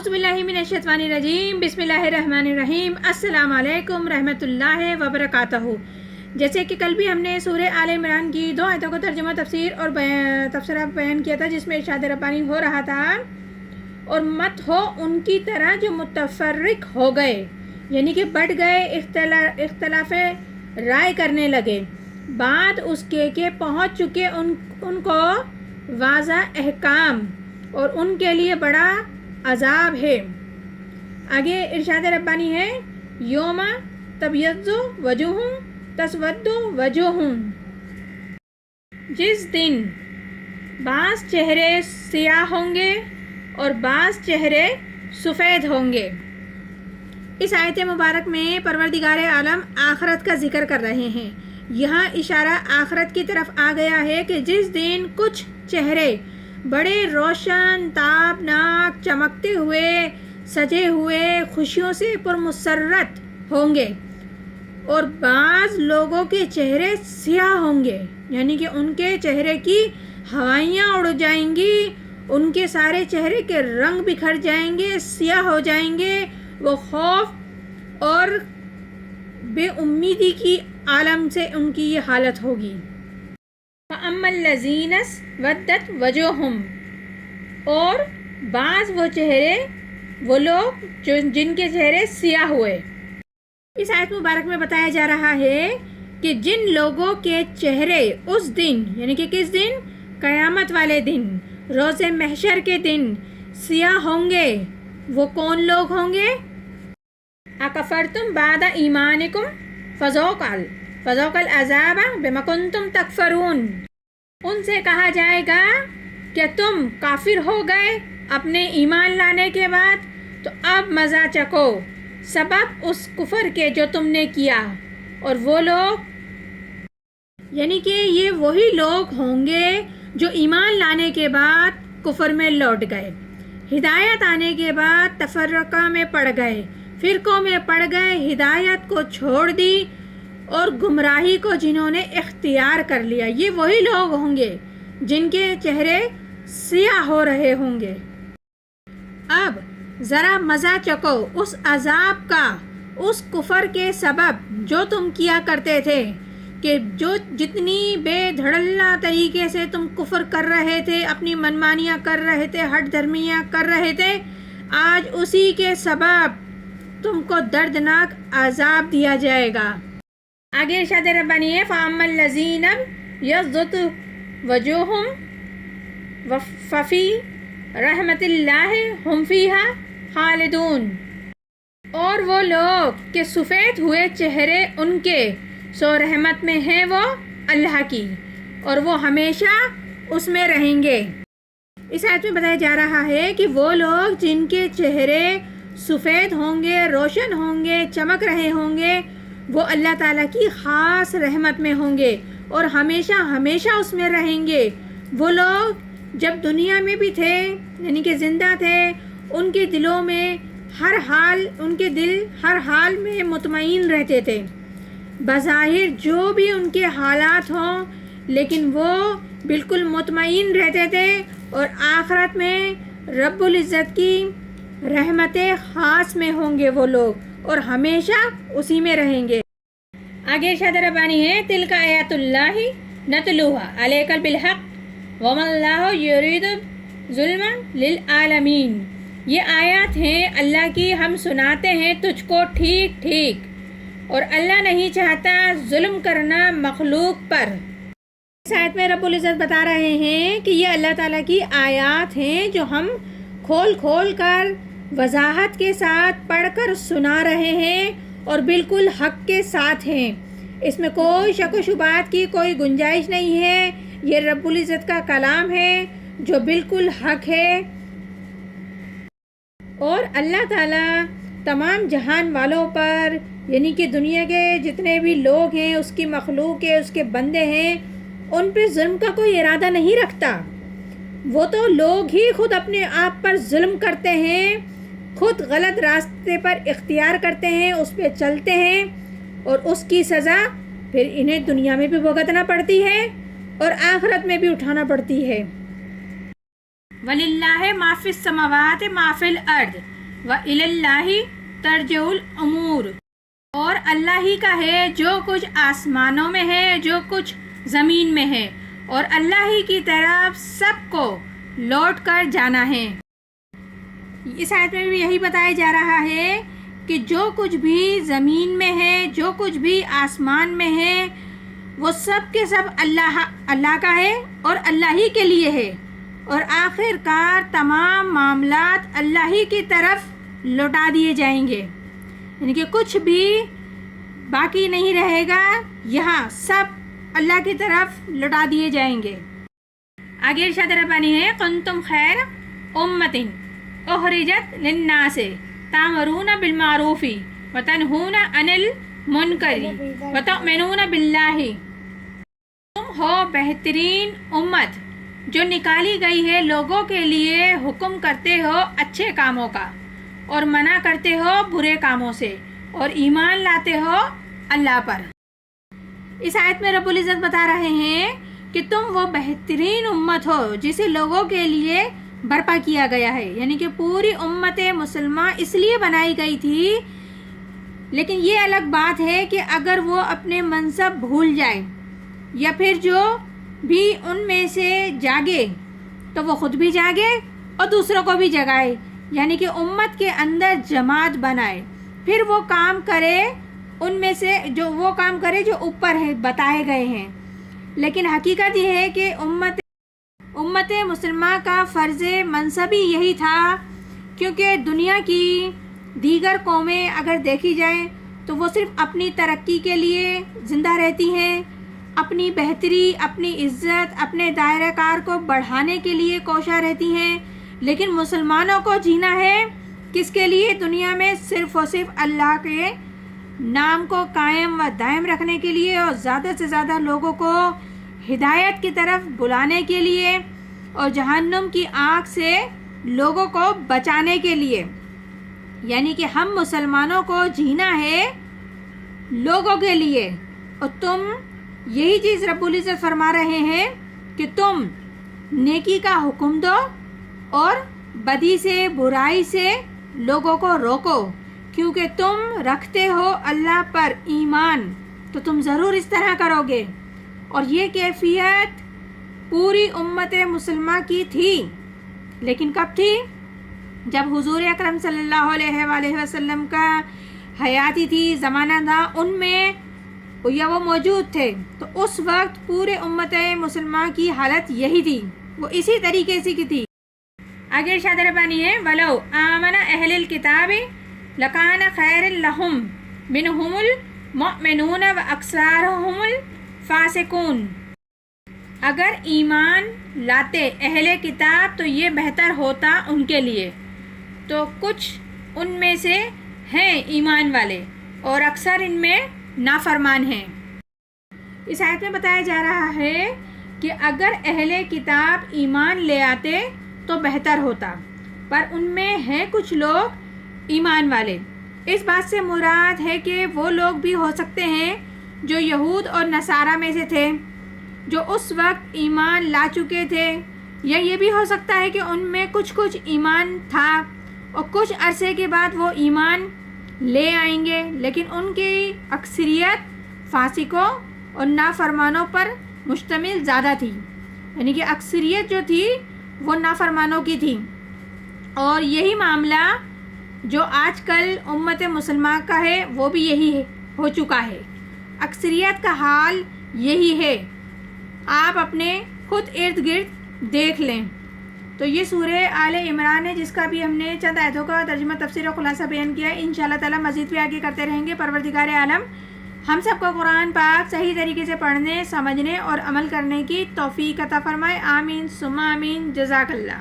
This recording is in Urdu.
اعوذ باللہ من الشیطان الرجیم بسم اللہ الرحمن الرحیم السلام علیکم رحمۃ اللہ وبرکاتہ۔ جیسے کہ کل بھی ہم نے سورہ آل عمران کی 2 آیتوں کو ترجمہ تفسیر اور تبصرہ بیان کیا تھا، جس میں ارشاد ربانی ہو رہا تھا اور مت ہو ان کی طرح جو متفرق ہو گئے، یعنی کہ بڑھ گئے، اختلاف رائے کرنے لگے بعد اس کے کہ پہنچ چکے ان کو واضح احکام اور ان کے لیے بڑا عذاب ہے۔ آگے ارشاد ربانی ہے یوم تبیض وجوہ تسود وجوہ، جس دن بعض چہرے سیاہ ہوں گے اور بعض چہرے سفید ہوں گے۔ اس آیت مبارک میں پروردگار عالم آخرت کا ذکر کر رہے ہیں۔ یہاں اشارہ آخرت کی طرف آ گیا ہے کہ جس دن کچھ چہرے بڑے روشن، تابناک، چمکتے ہوئے، سجے ہوئے، خوشیوں سے پرمسرت ہوں گے اور بعض لوگوں کے چہرے سیاہ ہوں گے، یعنی کہ ان کے چہرے کی ہوائیاں اڑ جائیں گی، ان کے سارے چہرے کے رنگ بکھر جائیں گے، سیاہ ہو جائیں گے۔ وہ خوف اور بے امیدی کی عالم سے ان کی یہ حالت ہوگی۔ فَأَمَّا الَّذِينَ اسْوَدَّتْ وَجُوهُمْ، اور بعض وہ چہرے، وہ لوگ جن کے چہرے سیاہ ہوئے۔ اس آیت مبارک میں بتایا جا رہا ہے کہ جن لوگوں کے چہرے اس دن، یعنی کہ کس دن؟ قیامت والے دن، روز محشر کے دن سیاہ ہوں گے، وہ کون لوگ ہوں گے؟ اَکَفَرْتُمْ بَعْدَ ایمانکم فَذُوقُوا الْعَذَابَ بِمَا کُنتُمْ تَکْفُرُونَ۔ ان سے کہا جائے گا کہ تم کافر ہو گئے اپنے ایمان لانے کے بعد، تو اب مزہ چکھو سبب اس کفر کے جو تم نے کیا۔ اور وہ لوگ، یعنی کہ یہ وہی لوگ ہوں گے جو ایمان لانے کے بعد کفر میں لوٹ گئے، ہدایت آنے کے بعد تفرقہ میں پڑ گئے، فرقوں میں پڑ گئے، ہدایت کو چھوڑ دی اور گمراہی کو جنہوں نے اختیار کر لیا، یہ وہی لوگ ہوں گے جن کے چہرے سیاہ ہو رہے ہوں گے۔ اب ذرا مزہ چکھو اس عذاب کا، اس کفر کے سبب جو تم کیا کرتے تھے، کہ جو جتنی بے دھڑلہ طریقے سے تم کفر کر رہے تھے، اپنی منمانیاں کر رہے تھے، ہٹ دھرمیاں کر رہے تھے، آج اسی کے سبب تم کو دردناک عذاب دیا جائے گا۔ آگے ارشاد ربانی ہے فَأَمَّا الَّذِينَ ابْيَضَّتْ وَجُوهُمْ فَفِي رَحْمَةِ اللَّهِ هُمْ فِيهَا خَالِدُونَ، اور وہ لوگ کہ سفید ہوئے چہرے ان کے، سو رحمت میں ہیں وہ اللہ کی، اور وہ ہمیشہ اس میں رہیں گے۔ اس آیت میں بتایا جا رہا ہے کہ وہ لوگ جن کے چہرے سفید ہوں گے، روشن ہوں گے، چمک رہے ہوں گے، وہ اللہ تعالیٰ کی خاص رحمت میں ہوں گے اور ہمیشہ ہمیشہ اس میں رہیں گے۔ وہ لوگ جب دنیا میں بھی تھے، یعنی کہ زندہ تھے، ان کے دلوں میں ان کے دل ہر حال میں مطمئن رہتے تھے، بظاہر جو بھی ان کے حالات ہوں، لیکن وہ بالکل مطمئن رہتے تھے، اور آخرت میں رب العزت کی رحمت خاص میں ہوں گے وہ لوگ اور ہمیشہ اسی میں رہیں گے۔ آگے ارشاد ربانی ہے تلک آیات اللہ نتلوها علیک بالحق وما اللہ یرید ظلما للعالمین۔ یہ آیات ہیں اللہ کی، ہم سناتے ہیں تجھ کو ٹھیک ٹھیک، اور اللہ نہیں چاہتا ظلم کرنا مخلوق پر۔ اس آیت میں رب العزت بتا رہے ہیں کہ یہ اللہ تعالیٰ کی آیات ہیں جو ہم کھول کھول کر وضاحت کے ساتھ پڑھ کر سنا رہے ہیں اور بالکل حق کے ساتھ ہیں، اس میں کوئی شک و شبہات کی کوئی گنجائش نہیں ہے۔ یہ رب العزت کا کلام ہے جو بالکل حق ہے، اور اللہ تعالیٰ تمام جہان والوں پر، یعنی کہ دنیا کے جتنے بھی لوگ ہیں، اس کی مخلوق ہے، اس کے بندے ہیں، ان پہ ظلم کا کوئی ارادہ نہیں رکھتا۔ وہ تو لوگ ہی خود اپنے آپ پر ظلم کرتے ہیں، خود غلط راستے پر اختیار کرتے ہیں، اس پہ چلتے ہیں، اور اس کی سزا پھر انہیں دنیا میں بھی بھگتنا پڑتی ہے اور آخرت میں بھی اٹھانا پڑتی ہے۔ وَلِلَّهِ مَا فِي السَّمَاوَاتِ مَا فِي الْأَرْضِ وَإِلَى اللَّهِ تَرْجِعُ الْأُمُورُ، اور اللہ ہی کا ہے جو کچھ آسمانوں میں ہے، جو کچھ زمین میں ہے، اور اللہ ہی کی طرف سب کو لوٹ کر جانا ہے۔ اس آیت میں بھی یہی بتایا جا رہا ہے کہ جو کچھ بھی زمین میں ہے، جو کچھ بھی آسمان میں ہے، وہ سب کے سب اللہ کا ہے اور اللہ ہی کے لیے ہے، اور آخر کار تمام معاملات اللہ ہی کی طرف لوٹا دیے جائیں گے، یعنی کہ کچھ بھی باقی نہیں رہے گا، یہاں سب اللہ کی طرف لوٹا دیے جائیں گے۔ آگے ارشاد ربانی ہے کنتم خیر امت اخرجت للناس تأمرون بالمعروف وتنہون عن المنکر وتؤمنون باللہ، تم ہو بہترین امت جو نکالی گئی ہے لوگوں کے لیے، حکم کرتے ہو اچھے کاموں کا اور منع کرتے ہو برے کاموں سے، اور ایمان لاتے ہو اللہ پر۔ اس آیت میں رب العزت بتا رہے ہیں کہ تم وہ بہترین امت ہو جسے لوگوں کے لیے برپا کیا گیا ہے، یعنی کہ پوری امت مسلمہ اس لیے بنائی گئی تھی، لیکن یہ الگ بات ہے کہ اگر وہ اپنے منصب بھول جائے یا پھر جو بھی ان میں سے جاگے تو وہ خود بھی جاگے اور دوسروں کو بھی جگائے، یعنی کہ امت کے اندر جماعت بنائے، پھر وہ کام کرے ان میں سے جو وہ کام کرے جو اوپر ہے بتائے گئے ہیں۔ لیکن حقیقت یہ ہے کہ امت مسلمہ کا فرض منصبی یہی تھا، کیونکہ دنیا کی دیگر قومیں اگر دیکھی جائیں تو وہ صرف اپنی ترقی کے لیے زندہ رہتی ہیں، اپنی بہتری، اپنی عزت، اپنے دائرہ کار کو بڑھانے کے لیے کوشاں رہتی ہیں، لیکن مسلمانوں کو جینا ہے کس کے لیے؟ دنیا میں صرف اور صرف اللہ کے نام کو قائم و دائم رکھنے کے لیے، اور زیادہ سے زیادہ لوگوں کو ہدایت کی طرف بلانے کے لیے، اور جہنم کی آگ سے لوگوں کو بچانے کے لیے۔ یعنی کہ ہم مسلمانوں کو جینا ہے لوگوں کے لیے، اور تم یہی چیز رب العزت فرما رہے ہیں کہ تم نیکی کا حکم دو اور بدی سے، برائی سے لوگوں کو روکو، کیونکہ تم رکھتے ہو اللہ پر ایمان، تو تم ضرور اس طرح کرو گے۔ اور یہ کیفیت پوری امت مسلمہ کی تھی، لیکن کب تھی؟ جب حضور اکرم صلی اللہ علیہ وآلہ وسلم کا حیاتی تھی، زمانہ تھا، ان میں یا وہ موجود تھے، تو اس وقت پورے امت مسلمہ کی حالت یہی تھی، وہ اسی طریقے سے کی تھی۔ آگے ارشاد ربانی ہے وَلَوْ آمَنَ أَهْلُ الْكِتَابِ لَكَانَ خَيْرًا لَهُمْ مِنْهُمُ الْمُؤْمِنُونَ وَأَكْثَرُهُمُ الْفَاسِقُونَ، اگر ایمان لاتے اہل کتاب تو یہ بہتر ہوتا ان کے لیے، تو کچھ ان میں سے ہیں ایمان والے اور اکثر ان میں نافرمان ہیں۔ اس آیت میں بتایا جا رہا ہے کہ اگر اہل کتاب ایمان لے آتے تو بہتر ہوتا، پر ان میں ہیں کچھ لوگ ایمان والے۔ اس بات سے مراد ہے کہ وہ لوگ بھی ہو سکتے ہیں جو یہود اور نصارہ میں سے تھے، جو اس وقت ایمان لا چکے تھے، یا یہ بھی ہو سکتا ہے کہ ان میں کچھ ایمان تھا اور کچھ عرصے کے بعد وہ ایمان لے آئیں گے، لیکن ان کی اکثریت فاسقوں اور نافرمانوں پر مشتمل زیادہ تھی، یعنی کہ اکثریت جو تھی وہ نافرمانوں کی تھی۔ اور یہی معاملہ جو آج کل امت مسلمہ کا ہے وہ بھی یہی ہو چکا ہے، اکثریت کا حال یہی ہے، آپ اپنے خود ارد گرد دیکھ لیں۔ تو یہ سورہ آل عمران ہے، جس کا بھی ہم نے چند آیتوں کا ترجمہ، تفسیر اور خلاصہ بیان کیا ہے۔ انشاءاللہ تعالی مزید بھی آگے کرتے رہیں گے۔ پروردگار عالم ہم سب کو قرآن پاک صحیح طریقے سے پڑھنے، سمجھنے اور عمل کرنے کی توفیق عطا فرمائے۔ آمین ثم آمین۔ جزاک اللہ۔